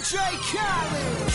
DJ Khaled.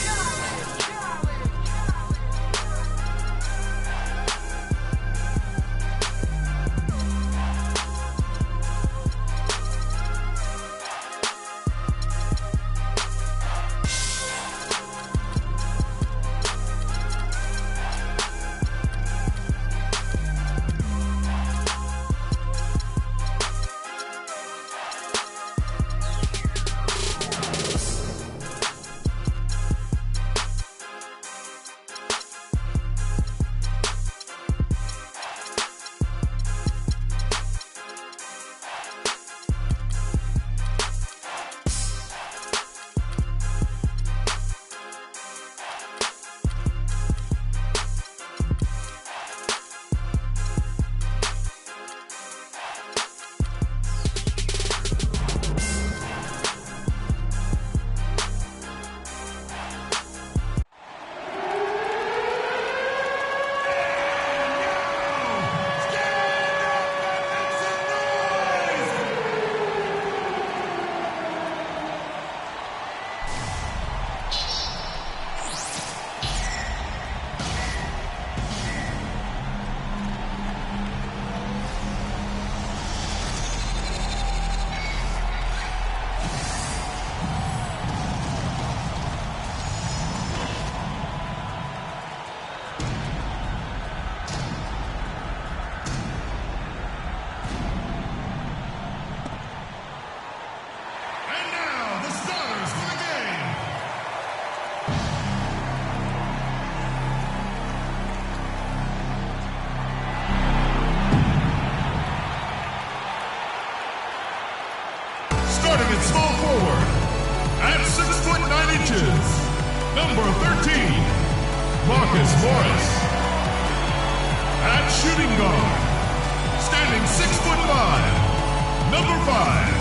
Small forward at 6'9", number 13, Marcus Morris. At shooting guard, standing 6'5", number 5,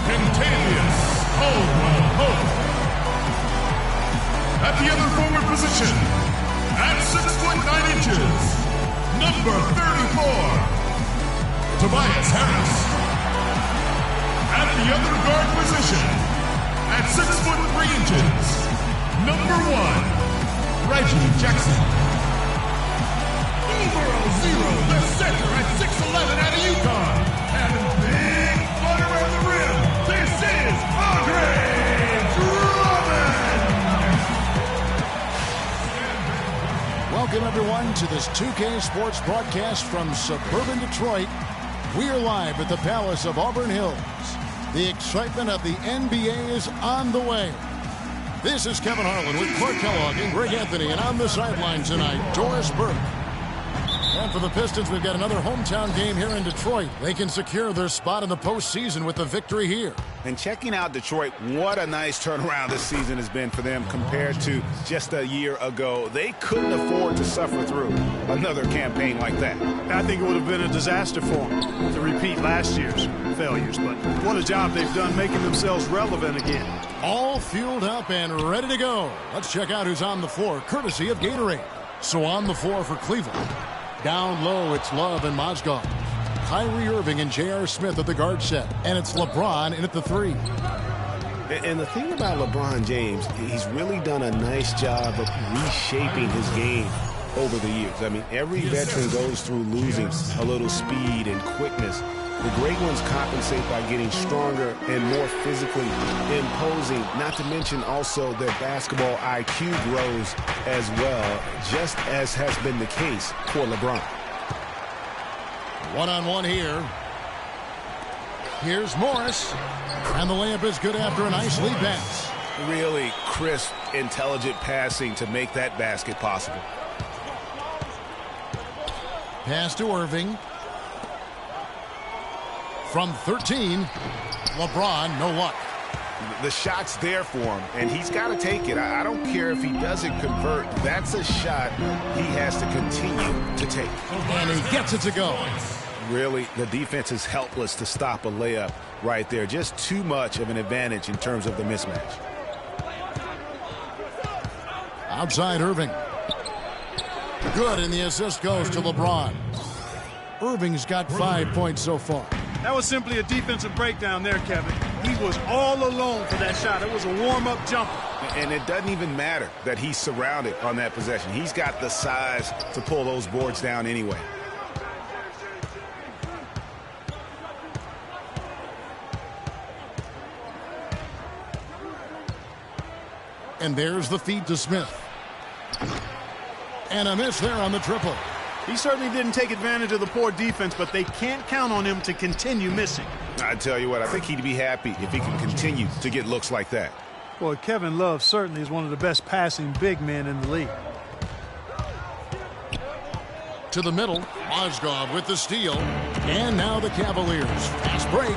Kentavious Caldwell Pope. At the other forward position, at 6'9", number 34, Tobias Harris. At the other guard position, at 6'3", number 1, Reggie Jackson. Numero 0, the center at 6'11" out of UConn. Having big fun around the rim, this is Andre Drummond. Welcome everyone to this 2K Sports broadcast from suburban Detroit. We are live at the Palace of Auburn Hills. The excitement of the NBA is on the way. This is Kevin Harlan with Clark Kellogg and Greg Anthony, and on the sideline tonight, Doris Burke. And for the Pistons, we've got another hometown game here in Detroit. They can secure their spot in the postseason with the victory here. And checking out Detroit, what a nice turnaround this season has been for them compared to just a year ago. They couldn't afford to suffer through another campaign like that. I think it would have been a disaster for them to repeat last year's failures. But what a job they've done making themselves relevant again. All fueled up and ready to go. Let's check out who's on the floor, courtesy of Gatorade. So on the floor for Cleveland. Down low, it's Love and Mozgov. Kyrie Irving and J.R. Smith at the guard set. And it's LeBron in at the 3. And the thing about LeBron James, he's really done a nice job of reshaping his game over the years. I mean, every veteran goes through losing a little speed and quickness. The great ones compensate by getting stronger and more physically imposing, not to mention also their basketball IQ grows as well, just as has been the case for LeBron. One-on-one here. Here's Morris. And the layup is good after a nice lead pass. Really crisp, intelligent passing to make that basket possible. Pass to Irving. From 13, LeBron, no luck. The shot's there for him, and he's got to take it. I don't care if he doesn't convert. That's a shot he has to continue to take. And he gets it to go. Really, the defense is helpless to stop a layup right there. Just too much of an advantage in terms of the mismatch. Outside Irving. Good, and the assist goes to LeBron. Irving's got 5 points so far. That was simply a defensive breakdown there, Kevin. He was all alone for that shot. It was a warm-up jumper. And it doesn't even matter that he's surrounded on that possession. He's got the size to pull those boards down anyway. And there's the feed to Smith. And a miss there on the triple. He certainly didn't take advantage of the poor defense, but they can't count on him to continue missing. I tell you what, I think he'd be happy if he can continue to get looks like that. Boy, Kevin Love certainly is one of the best passing big men in the league. To the middle, Mozgov with the steal. And now the Cavaliers. Fast break.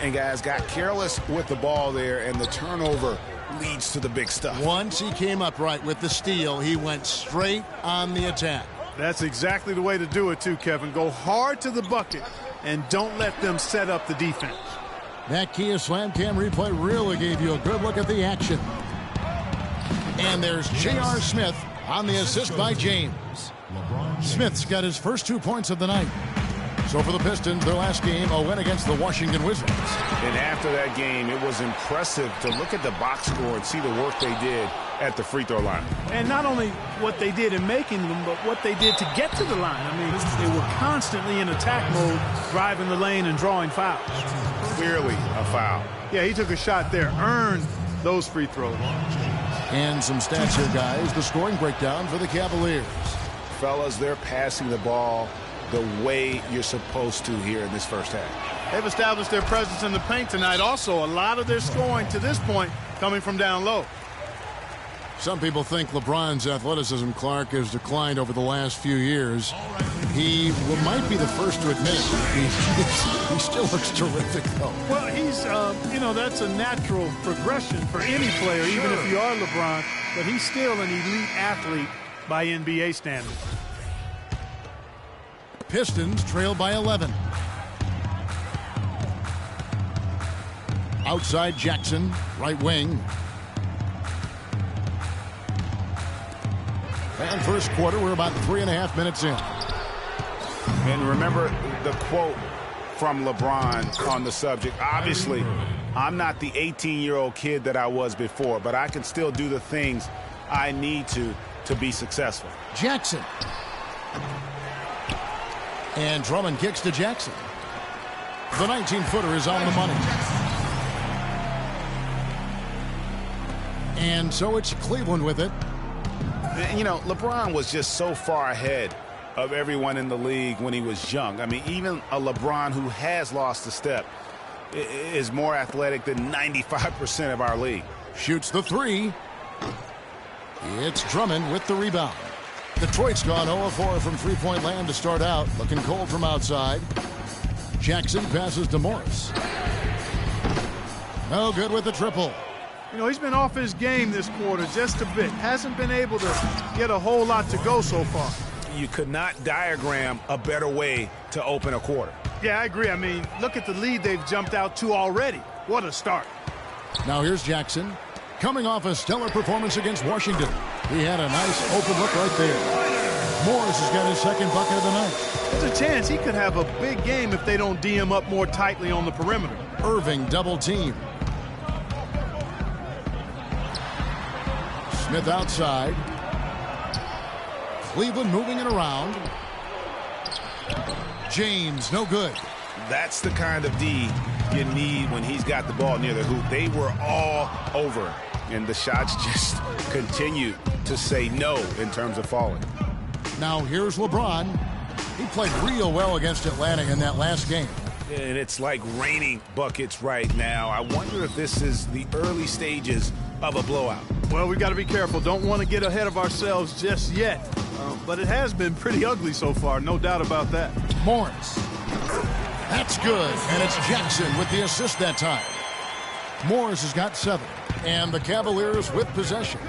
And guys got careless with the ball there, and the turnover leads to the big stuff. Once he came upright with the steal, he went straight on the attack. That's exactly the way to do it too, Kevin. Go hard to the bucket and don't let them set up the defense. That Kia Slam Cam replay really gave you a good look at the action. And there's J.R. Smith on the assist by James. Smith's got his first 2 points of the night. So for the Pistons, their last game, a win against the Washington Wizards. And after that game, it was impressive to look at the box score and see the work they did at the free throw line. And not only what they did in making them, but what they did to get to the line. I mean, they were constantly in attack mode, driving the lane and drawing fouls. Clearly a foul. Yeah, he took a shot there, earned those free throws. And some stats here, guys. The scoring breakdown for the Cavaliers. Fellas, they're passing the ball the way you're supposed to here in this first half. They've established their presence in the paint tonight. Also, a lot of their scoring to this point coming from down low. Some people think LeBron's athleticism, Clark, has declined over the last few years. He might be the first to admit it. He still looks terrific, though. Well, he's, that's a natural progression for any player, even if you are LeBron. But he's still an elite athlete by NBA standards. Pistons trail by 11. Outside Jackson, right wing. And first quarter, we're about 3.5 minutes in. And remember the quote from LeBron on the subject. Obviously, I'm not the 18-year-old kid that I was before, but I can still do the things I need to be successful. Jackson. And Drummond kicks to Jackson. The 19-footer is on the money. And so it's Cleveland with it. You know, LeBron was just so far ahead of everyone in the league when he was young. I mean, even a LeBron who has lost a step is more athletic than 95% of our league. Shoots the three. It's Drummond with the rebound. Detroit's gone 0-4 from three-point land to start out. Looking cold from outside. Jackson passes to Morris. No good with the triple. You know, he's been off his game this quarter just a bit. Hasn't been able to get a whole lot to go so far. You could not diagram a better way to open a quarter. Yeah, I agree. I mean, look at the lead they've jumped out to already. What a start. Now here's Jackson. Coming off a stellar performance against Washington. He had a nice open look right there. Morris has got his second bucket of the night. There's a chance he could have a big game if they don't D him up more tightly on the perimeter. Irving double team. Smith outside. Cleveland moving it around. James, no good. That's the kind of D you need when he's got the ball near the hoop. They were all over, and the shots just continue to say no in terms of falling. Now here's LeBron. He played real well against Atlanta in that last game. And it's like raining buckets right now. I wonder if this is the early stages of a blowout. Well, we've got to be careful. Don't want to get ahead of ourselves just yet. But it has been pretty ugly so far, no doubt about that. Morris. That's good. And it's Jackson with the assist that time. Morris has got 7. And the Cavaliers with possession.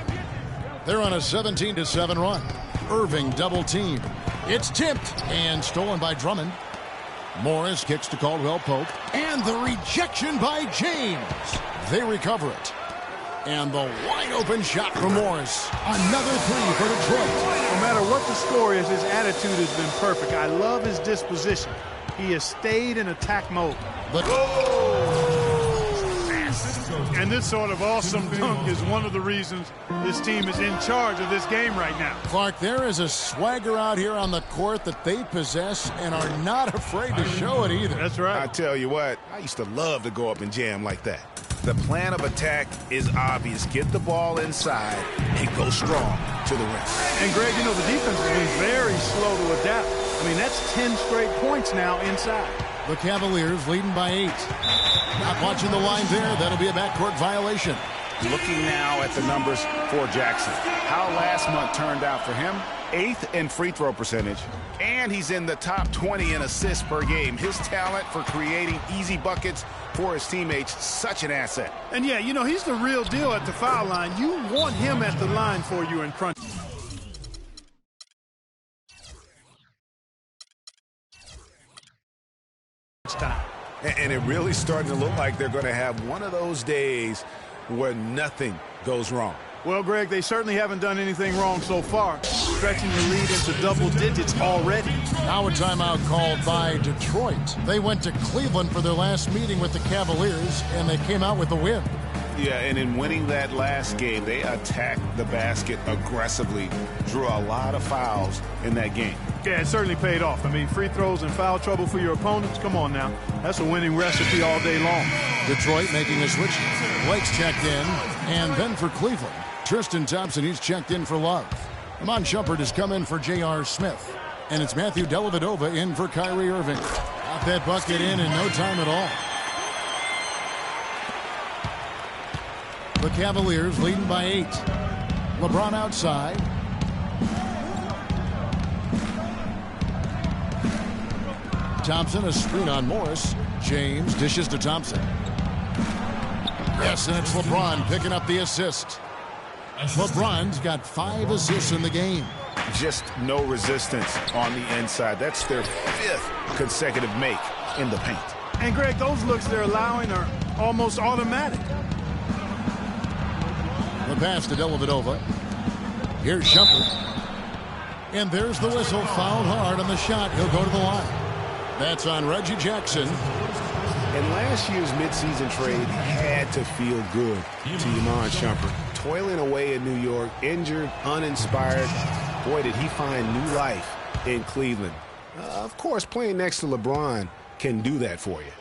They're on a 17-7 run. Irving double team. It's tipped and stolen by Drummond. Morris kicks to Caldwell Pope. And the rejection by James. They recover it. And the wide-open shot from Morris. Another three for Detroit. No matter what the score is, his attitude has been perfect. I love his disposition. He has stayed in attack mode. But And this sort of awesome dunk is one of the reasons this team is in charge of this game right now. Clark, there is a swagger out here on the court that they possess and are not afraid to show it either. That's right. I tell you what, I used to love to go up and jam like that. The plan of attack is obvious. Get the ball inside and go strong to the rim. And, Greg, you know, the defense has been very slow to adapt. I mean, that's 10 straight points now inside. The Cavaliers leading by 8. Not watching the line there. That'll be a backcourt violation. Looking now at the numbers for Jackson. How last month turned out for him? 8th in free throw percentage, and he's in the top 20 in assists per game. His talent for creating easy buckets for his teammates, such an asset. And, yeah, you know, he's the real deal at the foul line. You want him at the line for you in crunch time. And it really starting to look like they're going to have one of those days where nothing goes wrong. Well, Greg, they certainly haven't done anything wrong so far, stretching the lead into double digits already. Now a timeout called by Detroit. They went to Cleveland for their last meeting with the Cavaliers, and they came out with the win. Yeah, and in winning that last game, they attacked the basket aggressively, drew a lot of fouls in that game. Yeah, it certainly paid off. I mean, free throws and foul trouble for your opponents, come on now. That's a winning recipe all day long. Detroit making a switch. Blake's checked in, and then for Cleveland, Tristan Thompson, he's checked in for Love. Amon Shumpert has come in for J.R. Smith. And it's Matthew Dellavedova in for Kyrie Irving. Got that bucket in no time at all. The Cavaliers leading by 8. LeBron outside. Thompson, a screen on Morris. James dishes to Thompson. Yes, and it's LeBron picking up the assist. LeBron's got 5 assists in the game. Just no resistance on the inside. That's their 5th consecutive make in the paint. And, Greg, those looks they're allowing are almost automatic. The pass to Dellavedova. Here's Shumpert. And there's the whistle. Fouled hard on the shot. He'll go to the line. That's on Reggie Jackson. And last year's midseason trade had to feel good to Amon Shumpert. Toiling away in New York, injured, uninspired. Boy, did he find new life in Cleveland. Of course, playing next to LeBron can do that for you.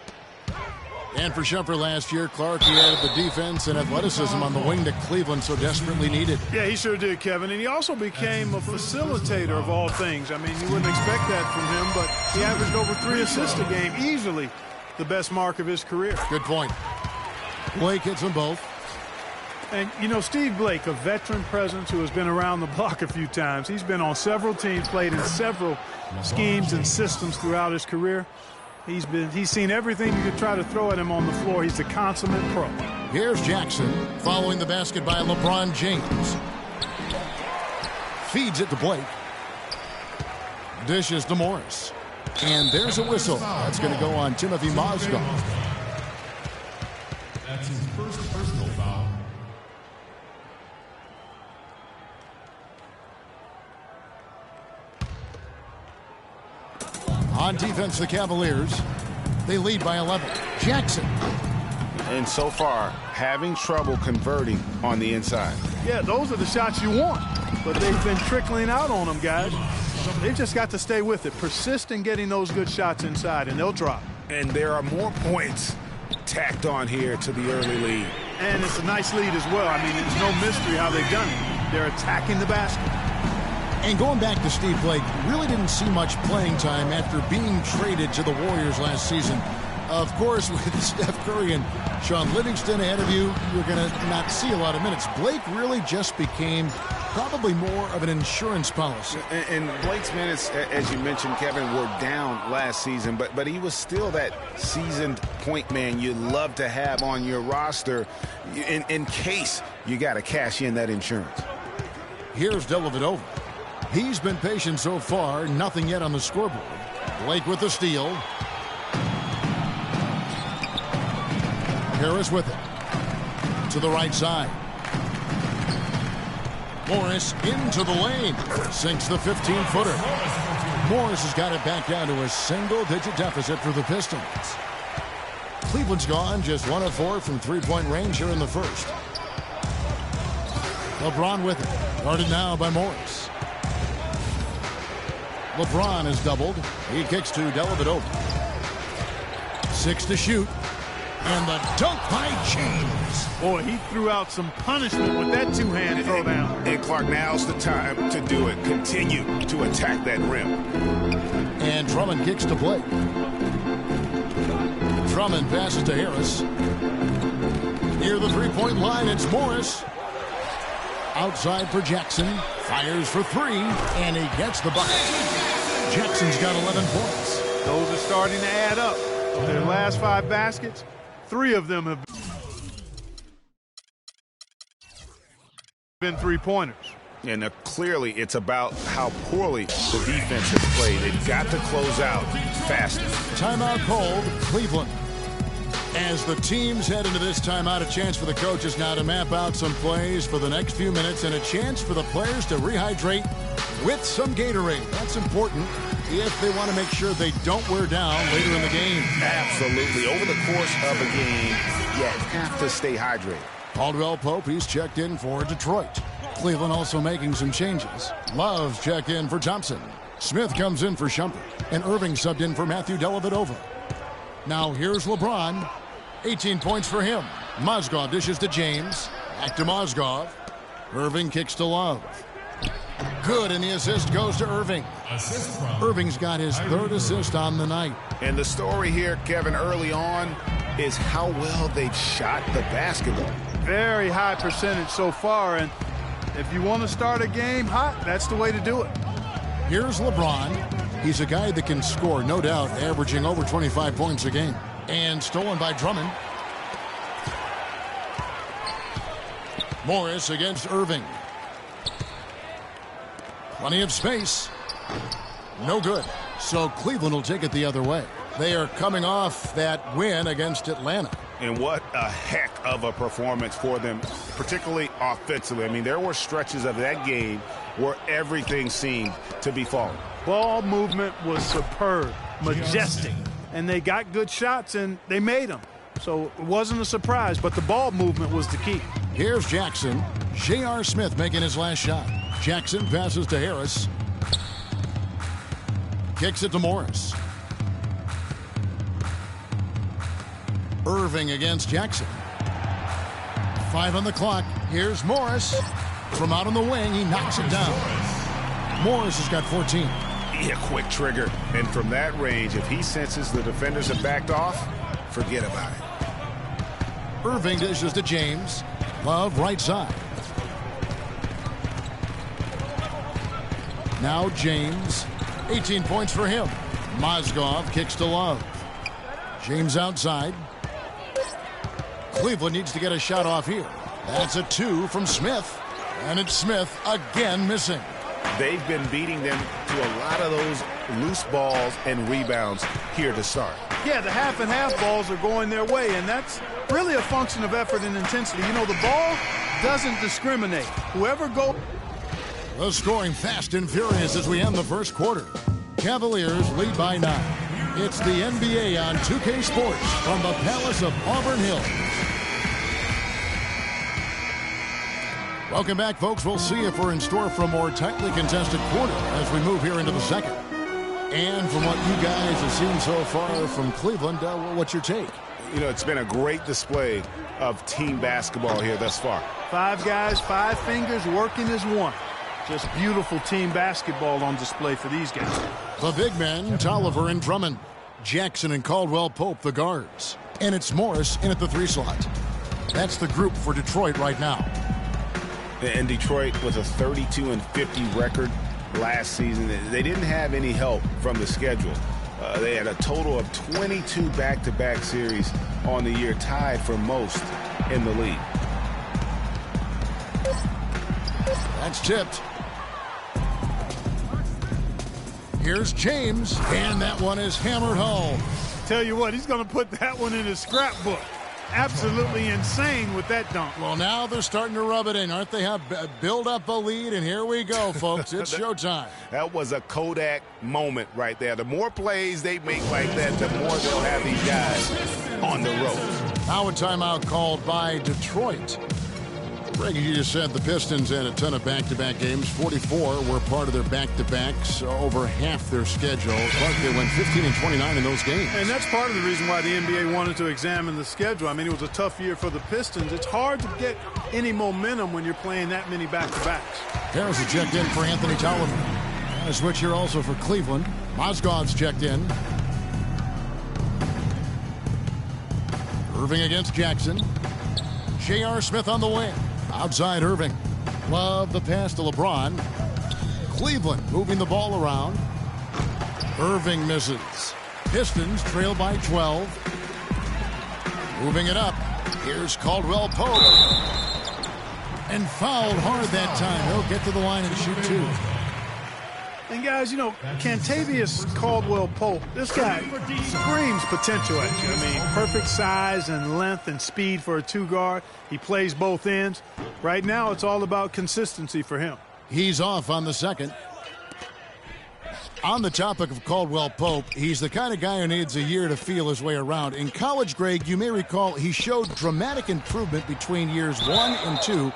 And for Shumpert last year, Clark, he added the defense and athleticism on the wing that Cleveland so desperately needed. Yeah, he sure did, Kevin. And he also became a facilitator of all things. I mean, you wouldn't expect that from him, but he averaged over 3 assists a game, easily the best mark of his career. Good point. Blake hits them both. And, you know, Steve Blake, a veteran presence who has been around the block a few times. He's been on several teams, played in several schemes and systems throughout his career. He's seen everything you could try to throw at him on the floor. He's a consummate pro. Here's Jackson following the basket by LeBron James. Feeds it to Blake. Dishes to Morris. And there's a whistle. That's going to go on Timothy Mozgov. That's his first personal foul. On defense, the Cavaliers. They lead by 11. Jackson. And so far, having trouble converting on the inside. Yeah, those are the shots you want. But they've been trickling out on them, guys. They've just got to stay with it. Persist in getting those good shots inside, and they'll drop. And there are more points tacked on here to the early lead. And it's a nice lead as well. I mean, it's no mystery how they've done it. They're attacking the basket. And going back to Steve Blake, really didn't see much playing time after being traded to the Warriors last season. Of course, with Steph Curry and Sean Livingston ahead of you, you're going to not see a lot of minutes. Blake really just became probably more of an insurance policy. And Blake's minutes, as you mentioned, Kevin, were down last season, but he was still that seasoned point man you love to have on your roster in case you got to cash in that insurance. Here's Dellavedova. He's been patient so far, nothing yet on the scoreboard. Blake with the steal. Harris with it. To the right side. Morris into the lane. Sinks the 15-footer. Morris has got it back down to a single-digit deficit for the Pistons. Cleveland's gone just 1 of 4 from three-point range here in the first. LeBron with it. Guarded now by Morris. LeBron is doubled. He kicks to Dellavedova. 6 to shoot. And the dunk by James. Boy, he threw out some punishment with that two-hand throwdown. And Clark, now's the time to do it. Continue to attack that rim. And Drummond kicks to Blake. Drummond passes to Harris. Near the three-point line, it's Morris. Outside for Jackson. Fires for 3, and he gets the bucket. Jackson's got 11 points. Those are starting to add up. Their last 5 baskets, 3 of them have been three-pointers. And clearly it's about how poorly the defense has played. They've got to close out faster. Timeout called, Cleveland. As the teams head into this timeout, a chance for the coaches now to map out some plays for the next few minutes and a chance for the players to rehydrate with some Gatorade. That's important if they want to make sure they don't wear down later in the game. Absolutely. Over the course of a game, you have to stay hydrated. Caldwell Pope, he's checked in for Detroit. Cleveland also making some changes. Love's checked in for Thompson. Smith comes in for Shumpert. And Irving subbed in for Matthew Dellavedova. Now here's LeBron. 18 points for him. Mozgov dishes to James. Back to Mozgov. Irving kicks to Love. Good, and the assist goes to Irving. Irving's got his 3rd assist on the night. And the story here, Kevin, early on is how well they've shot the basketball. Very high percentage so far, and if you want to start a game hot, that's the way to do it. Here's LeBron. He's a guy that can score, no doubt, averaging over 25 points a game. And stolen by Drummond. Morris against Irving. Plenty of space. No good. So Cleveland will take it the other way. They are coming off that win against Atlanta. And what a heck of a performance for them, particularly offensively. I mean, there were stretches of that game where everything seemed to be falling. Ball movement was superb, majestic, and they got good shots and they made them. So it wasn't a surprise, but the ball movement was the key. Here's Jackson. J.R. Smith making his last shot. Jackson passes to Harris. Kicks it to Morris. Irving against Jackson. 5 on the clock. Here's Morris. From out on the wing, he knocks it down. Morris has got 14. Yeah, quick trigger. And from that range, if he senses the defenders have backed off, forget about it. Irving dishes to James. Love right side. Now James. 18 points for him. Mozgov kicks to Love. James outside. Cleveland needs to get a shot off here. That's a 2 from Smith. And it's Smith again missing. They've been beating them to a lot of those loose balls and rebounds here to start. Yeah, the half and half balls are going their way, and that's really a function of effort and intensity. You know, the ball doesn't discriminate. Whoever goes... The scoring fast and furious as we end the first quarter. Cavaliers lead by 9. It's the NBA on 2K Sports from the Palace of Auburn Hills. Welcome back, folks. We'll see if we're in store for a more tightly contested quarter as we move here into the second. And from what you guys have seen so far from Cleveland, what's your take? You know, it's been a great display of team basketball here thus far. 5 guys, 5 fingers working as one. Just beautiful team basketball on display for these guys. The big men, Tolliver and Drummond. Jackson and Caldwell Pope, the guards. And it's Morris in at the 3 slot. That's the group for Detroit right now. And Detroit with a 32-50 record last season. They didn't have any help from the schedule. They had a total of 22 back-to-back series on the year, tied for most in the league. That's tipped. Here's James, and that one is hammered home. Tell you what, he's going to put that one in his scrapbook. Absolutely insane with that dunk. Well, now they're starting to rub it in, aren't they? Have build up a lead, and here we go, folks. It's showtime. That was a Kodak moment right there. The more plays they make like that, the more they'll have these guys on the road. Now a timeout called by Detroit. Greg, you just said the Pistons had a ton of back-to-back games. 44 were part of their back-to-backs, over half their schedule. But they went 15 and 29 in those games. And that's part of the reason why the NBA wanted to examine the schedule. I mean, it was a tough year for the Pistons. It's hard to get any momentum when you're playing that many back-to-backs. Harris has checked in for Anthony Tolliver. And a switch here also for Cleveland. Mozgov's checked in. Irving against Jackson. J.R. Smith on the wing. Outside Irving. Love the pass to LeBron. Cleveland moving the ball around. Irving misses. Pistons trail by 12. Moving it up. Here's Caldwell Pope. And fouled hard that time. He'll get to the line and shoot two. And guys, you know, Kentavious Caldwell-Pope, this guy screams potential at you. I mean, perfect size and length and speed for a two-guard. He plays both ends. Right now, it's all about consistency for him. He's off on the second. On the topic of Caldwell-Pope, he's the kind of guy who needs a year to feel his way around. In college, Greg, you may recall he showed dramatic improvement between years 1 and 2.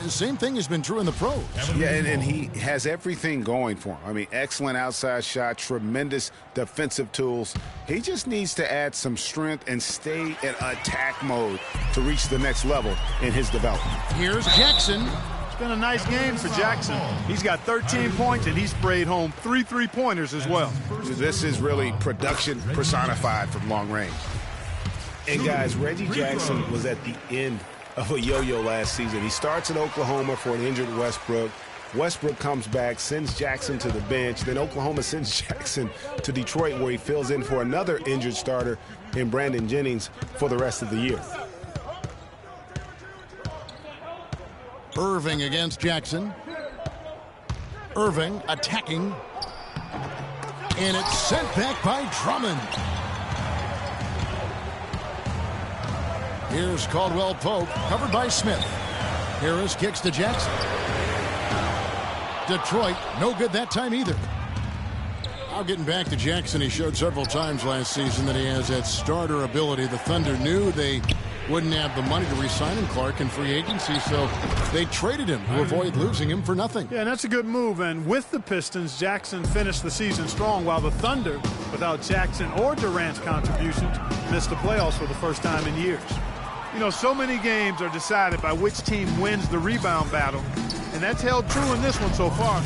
The same thing has been true in the pros. Yeah, and he has everything going for him. I mean, excellent outside shot, tremendous defensive tools. He just needs to add some strength and stay in attack mode to reach the next level in his development. Here's Jackson. It's been a nice game for Jackson. He's got 13 points, and he sprayed home 3 3-pointers as well. This is really production personified from long range. And guys, Reggie Jackson was at the end of a yo-yo last season. He starts in Oklahoma for an injured Westbrook. Westbrook comes back, sends Jackson to the bench. Then Oklahoma sends Jackson to Detroit, where he fills in for another injured starter in Brandon Jennings for the rest of the year. Irving against Jackson. Irving attacking. And it's sent back by Drummond. Here's Caldwell-Pope, covered by Smith. Harris kicks to Jackson. Detroit, no good that time either. Now getting back to Jackson, he showed several times last season that he has that starter ability. The Thunder knew they wouldn't have the money to re-sign him, Clark, in free agency, so they traded him to avoid losing him for nothing. Yeah, and that's a good move. And with the Pistons, Jackson finished the season strong, while the Thunder, without Jackson or Durant's contributions, missed the playoffs for the first time in years. You know, so many games are decided by which team wins the rebound battle, and that's held true in this one so far.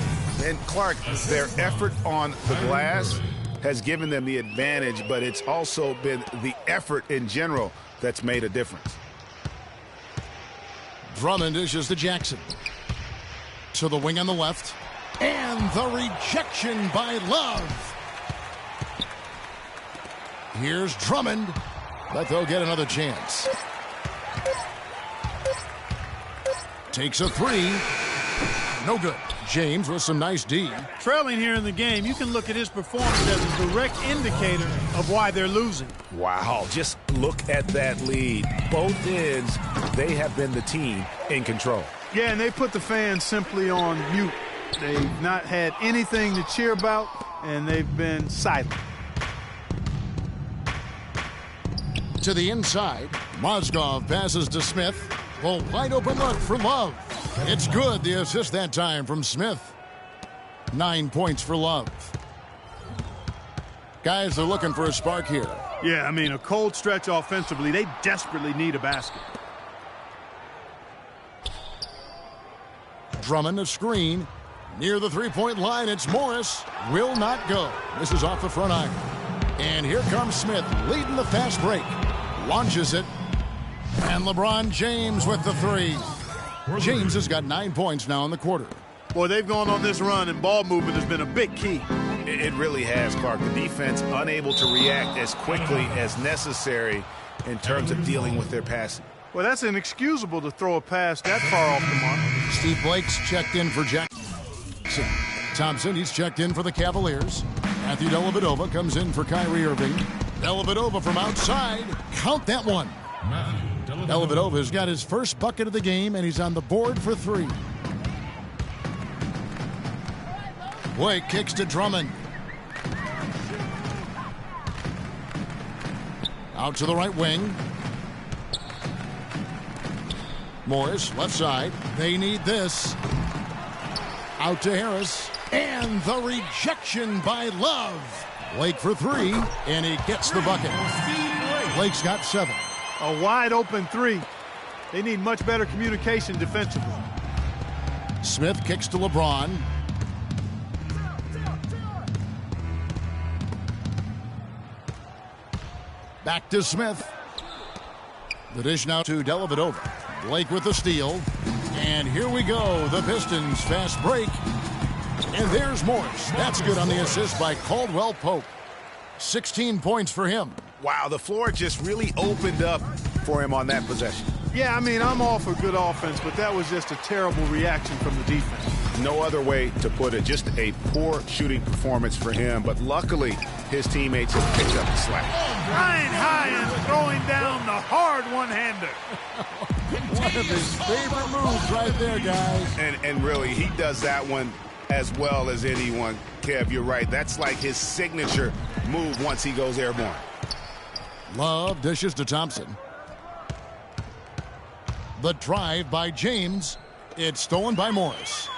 And Clark, their effort on the glass has given them the advantage, but it's also been the effort in general that's made a difference. Drummond dishes to Jackson. To the wing on the left. And the rejection by Love. Here's Drummond. But they'll get another chance. Takes a three. No good. James with some nice D. Trailing here in the game, you can look at his performance as a direct indicator of why they're losing. Wow, just look at that lead. Both ends, they have been the team in control. Yeah, and they put the fans simply on mute. They've not had anything to cheer about, and they've been silent. To the inside, Mozgov passes to Smith. Well, wide open look for Love. It's good, the assist that time from Smith. 9 points for Love. Guys, they're looking for a spark here. Yeah, I mean, a cold stretch offensively. They desperately need a basket. Drummond a screen. Near the three-point line, it's Morris. Will not go. This is off the front iron. And here comes Smith, leading the fast break. Launches it. And LeBron James with the three. James has got 9 points now in the quarter. Boy, they've gone on this run, and ball movement has been a big key. It really has, Clark. The defense unable to react as quickly as necessary in terms of dealing with their passing. Well, that's inexcusable to throw a pass that far off the mark. Steve Blake's checked in for Jackson. Thompson, he's checked in for the Cavaliers. Matthew Dellavedova comes in for Kyrie Irving. Dellavedova from outside. Count that one. Dellavedova's got his first bucket of the game, and he's on the board for three. Blake kicks to Drummond. Out to the right wing. Morris, left side. They need this. Out to Harris. And the rejection by Love. Blake for three, and he gets the bucket. Blake's got 7. A wide open three. They need much better communication defensively. Smith kicks to LeBron. Back to Smith. The dish now to Dellavedova. Blake with the steal. And here we go. The Pistons fast break. And there's Morris. That's good on the assist by Caldwell Pope. 16 points for him. Wow, the floor just really opened up for him on that possession. Yeah, I mean, I'm all for good offense, but that was just a terrible reaction from the defense. No other way to put it. Just a poor shooting performance for him. But luckily, his teammates have picked up the slack. Flying high and throwing down the hard one-hander. One of his favorite moves right there, guys. And really, he does that one as well as anyone. Kev, you're right. That's like his signature move once he goes airborne. Love dishes to Thompson. The drive by James. It's stolen by Morris.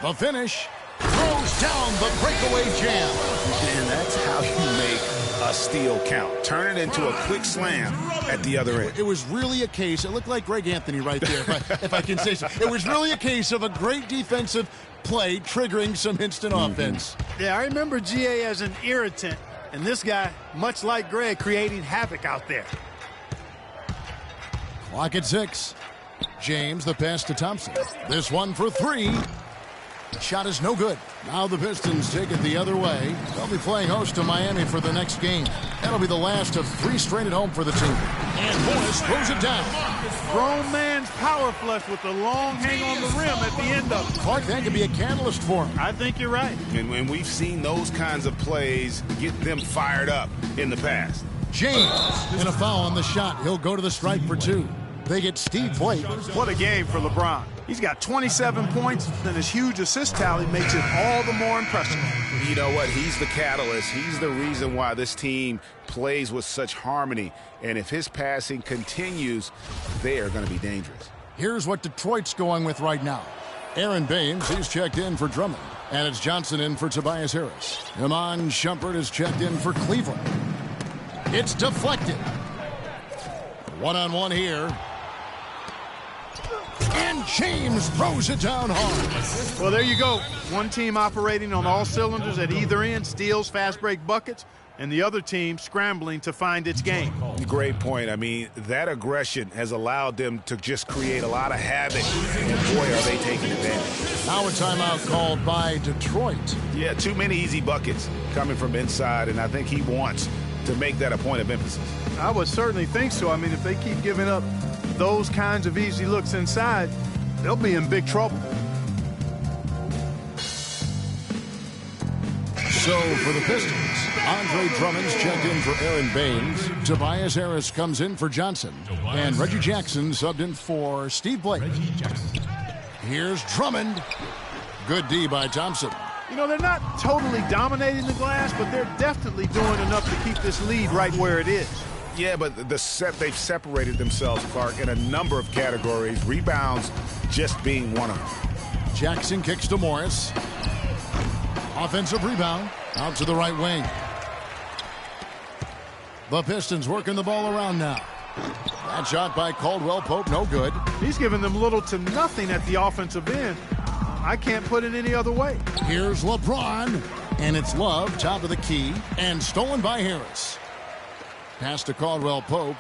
The finish. Throws down the breakaway jam. And that's how you make a steal count. Turn it into a quick slam at the other end. It was really a case. It looked like Greg Anthony right there, if I can say so. It was really a case of a great defensive play triggering some instant offense. Yeah, I remember GA as an irritant, and this guy, much like Greg, creating havoc out there. Clock at 6. James, the pass to Thompson. This one for 3. Shot is no good. Now the Pistons take it the other way. They'll be playing host to Miami for the next game. That'll be the last of 3 straight at home for the team. And Morris throws it down. Grown man's power flush with the long hang on the rim at the end of it. Clark, that could be a catalyst for him. I think you're right. And when we've seen those kinds of plays get them fired up in the past. James, and a foul on the shot. He'll go to the stripe for 2. They get Steve Blake. What a game for LeBron. He's got 27 points, and his huge assist tally makes it all the more impressive. You know what? He's the catalyst. He's the reason why this team plays with such harmony. And if his passing continues, they are going to be dangerous. Here's what Detroit's going with right now. Aaron Baines, he's checked in for Drummond. And it's Johnson in for Tobias Harris. Iman Shumpert is checked in for Cleveland. It's deflected. One-on-one here. And James throws it down hard. Well, there you go. One team operating on all cylinders at either end, steals, fast break buckets, and the other team scrambling to find its game. Great point. I mean, that aggression has allowed them to just create a lot of havoc. And boy, are they taking advantage. Now a timeout called by Detroit. Yeah, too many easy buckets coming from inside, and I think he wants to make that a point of emphasis. I would certainly think so. I mean, if they keep giving up those kinds of easy looks inside, they'll be in big trouble. So for the Pistons, Andre Drummond's checked in for Aaron Baines. Tobias Harris comes in for Johnson. And Reggie Jackson subbed in for Steve Blake. Here's Drummond. Good D by Thompson. You know, they're not totally dominating the glass, but they're definitely doing enough to keep this lead right where it is. Yeah, but they've separated themselves, Clark, in a number of categories. Rebounds just being one of them. Jackson kicks to Morris. Offensive rebound. Out to the right wing. The Pistons working the ball around now. That shot by Caldwell Pope, no good. He's giving them little to nothing at the offensive end. I can't put it any other way. Here's LeBron. And it's Love, top of the key. And stolen by Harris. Pass to Caldwell Pope.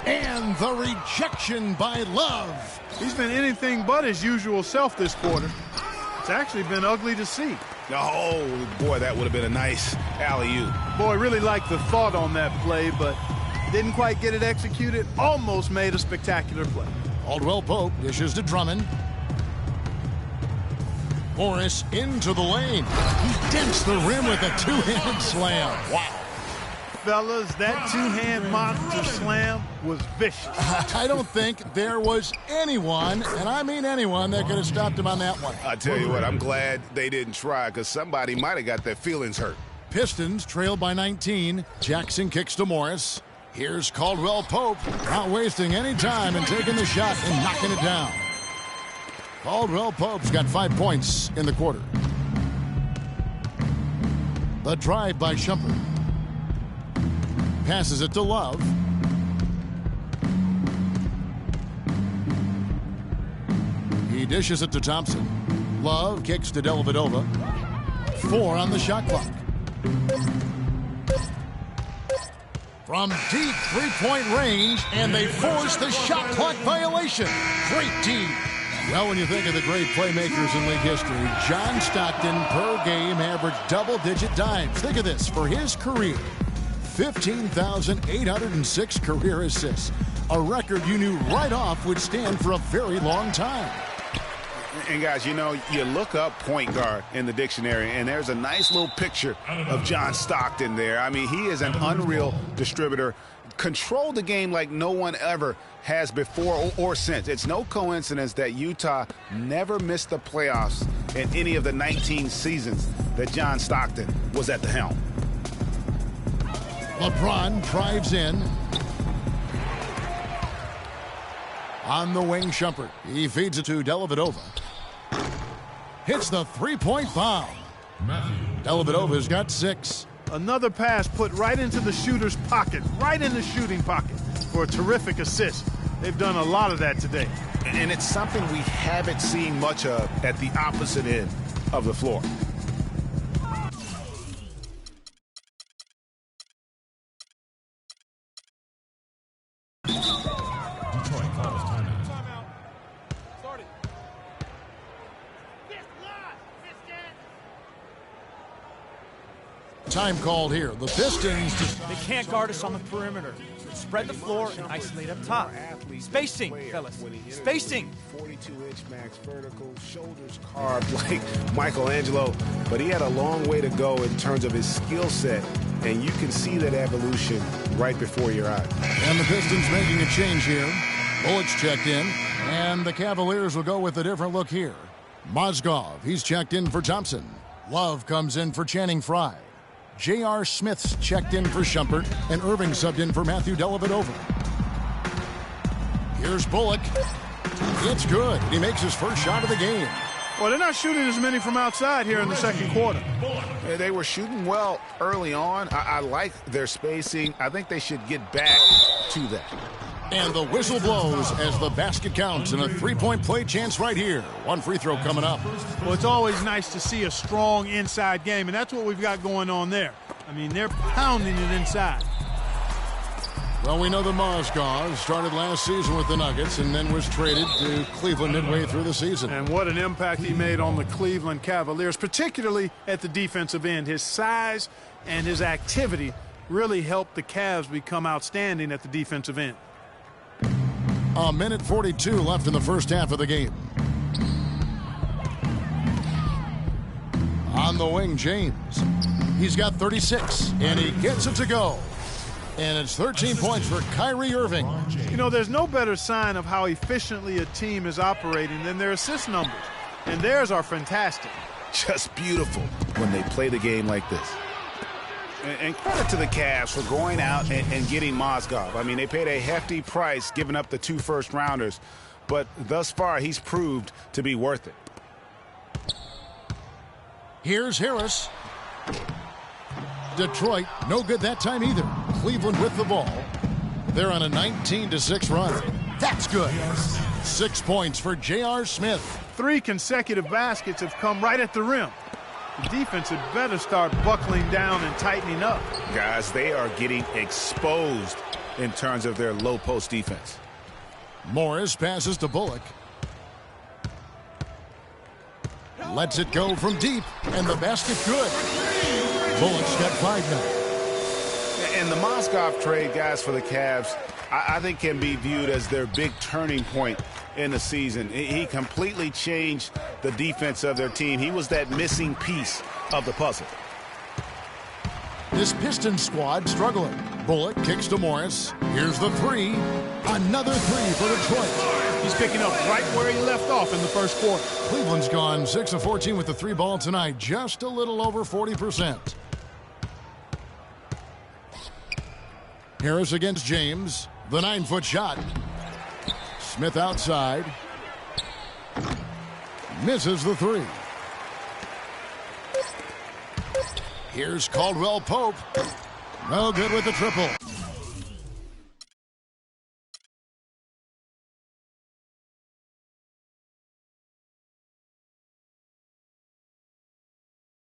And the rejection by Love. He's been anything but his usual self this quarter. It's actually been ugly to see. Oh, boy, that would have been a nice alley-oop. Boy, really liked the thought on that play, but didn't quite get it executed. Almost made a spectacular play. Caldwell Pope dishes to Drummond. Morris into the lane. He dents the rim with a two-hand slam. Wow. Fellas, that two-hand monster slam was vicious. I don't think there was anyone, and I mean anyone, that could have stopped him on that one. I tell you what, I'm glad they didn't try, because somebody might have got their feelings hurt. Pistons trail by 19. Jackson kicks to Morris. Here's Caldwell Pope, not wasting any time and taking the shot and knocking it down. Caldwell Pope's got 5 points in the quarter. The drive by Shumpert. Passes it to Love. He dishes it to Thompson. Love kicks to Dellavedova. 4 on the shot clock. From deep three-point range, and they force the shot clock violation. Great team. Well, when you think of the great playmakers in league history, John Stockton per game averaged double-digit dimes. Think of this. For his career, 15,806 career assists. A record you knew right off would stand for a very long time. And guys, you know, you look up point guard in the dictionary, and there's a nice little picture of John Stockton there. I mean, he is an unreal distributor. Controlled the game like no one ever has before or since. It's no coincidence that Utah never missed the playoffs in any of the 19 seasons that John Stockton was at the helm. LeBron drives in. On the wing, Shumpert. He feeds it to Dellavedova. Hits the three-point bomb. Dellavedova's got 6. Another pass put right into the shooter's pocket, right in the shooting pocket for a terrific assist. They've done a lot of that today. And it's something we haven't seen much of at the opposite end of the floor. Time called here. The Pistons They can't guard us on the perimeter. Spread the floor and isolate up top. Spacing, fellas. Spacing. 42-inch max vertical, shoulders carved like Michelangelo, but he had a long way to go in terms of his skill set, and you can see that evolution right before your eyes. And the Pistons making a change here. Bullock's checked in, and the Cavaliers will go with a different look here. Mozgov, he's checked in for Thompson. Love comes in for Channing Frye. J.R. Smith's checked in for Shumpert, and Irving subbed in for Matthew Dellavedova. Here's Bullock. It's good. He makes his first shot of the game. Well, they're not shooting as many from outside here in the second quarter. They were shooting well early on. I like their spacing. I think they should get back to that. And the whistle blows as the basket counts, and a three-point play chance right here. One free throw coming up. Well, it's always nice to see a strong inside game, and that's what we've got going on there. I mean, they're pounding it inside. Well, we know that Mozgov started last season with the Nuggets and then was traded to Cleveland midway through the season. And what an impact he made on the Cleveland Cavaliers, particularly at the defensive end. His size and his activity really helped the Cavs become outstanding at the defensive end. A minute 42 left in the first half of the game. On the wing, James. He's got 36, and he gets it to go. And it's 13 points for Kyrie Irving. You know, there's no better sign of how efficiently a team is operating than their assist numbers. And theirs are fantastic. Just beautiful when they play the game like this. And credit to the Cavs for going out and getting Mozgov. I mean, they paid a hefty price giving up the 2 first-rounders, but thus far he's proved to be worth it. Here's Harris. Detroit, no good that time either. Cleveland with the ball. They're on a 19-6 run. That's good. 6 points for J.R. Smith. 3 consecutive baskets have come right at the rim. The defense had better start buckling down and tightening up. Guys, they are getting exposed in terms of their low post defense. Morris passes to Bullock. Lets it go from deep, and the basket good. Bullock's got 5 now. And the Mozgov trade, guys, for the Cavs, I think can be viewed as their big turning point in the season. He completely changed the defense of their team. He was that missing piece of the puzzle. This Pistons squad struggling. Bullock kicks to Morris. Here's the 3. Another 3 for Detroit. He's picking up right where he left off in the first quarter. Cleveland's gone 6 of 14 with the 3 ball tonight. Just a little over 40%. Harris against James. The 9-foot shot. Smith outside. Misses the 3. Here's Caldwell Pope. No good with the triple.